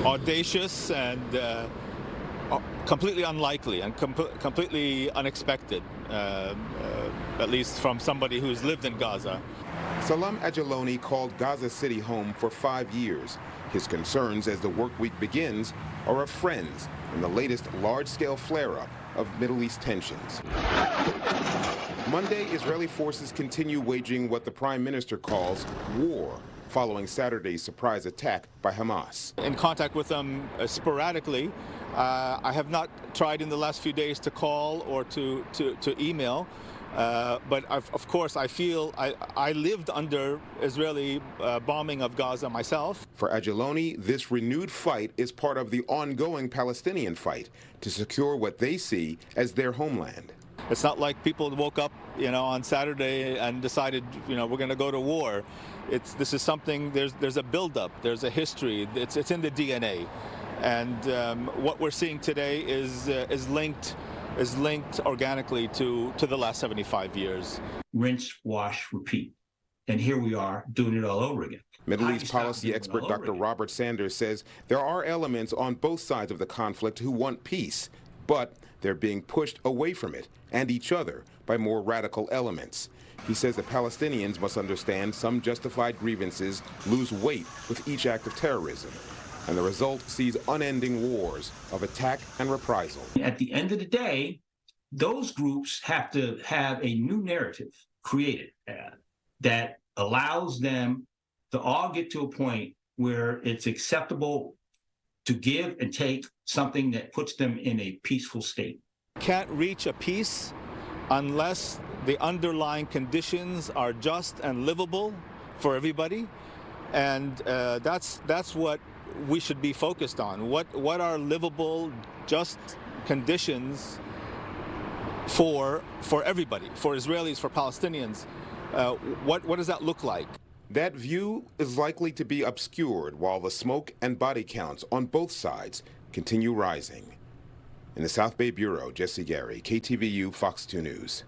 audacious and completely unlikely and completely unexpected, at least from somebody who's lived in Gaza. Salam Ajiloni called Gaza City home for 5 years. His concerns as the work week begins are of friends in the latest large-scale flare-up of Middle East tensions. Monday, Israeli forces continue waging what the prime minister calls war, following Saturday's surprise attack by Hamas. In contact with them sporadically. I have not tried in the last few days to call or to email, but of course I feel I lived under Israeli bombing of Gaza myself. For Ajiloni, this renewed fight is part of the ongoing Palestinian fight to secure what they see as their homeland. It's not like people woke up, on Saturday and decided, we're going to go to war. This is something. There's a buildup. There's a history. It's in the DNA, and what we're seeing today is linked organically to the last 75 years. Rinse, wash, repeat, and here we are doing it all over again. Middle East policy expert Dr. Robert Sanders says there are elements on both sides of the conflict who want peace, but they're being pushed away from it and each other by more radical elements. He says the Palestinians must understand some justified grievances lose weight with each act of terrorism, and the result sees unending wars of attack and reprisal. At the end of the day, those groups have to have a new narrative created that allows them to all get to a point where it's acceptable to give and take something that puts them in a peaceful state. Can't reach a peace unless the underlying conditions are just and livable for everybody, and that's what we should be focused on. What are livable, just conditions for everybody, for Israelis, for Palestinians? What does that look like? That view is likely to be obscured while the smoke and body counts on both sides continue rising. In the South Bay Bureau, Jesse Gary, KTVU, Fox 2 News.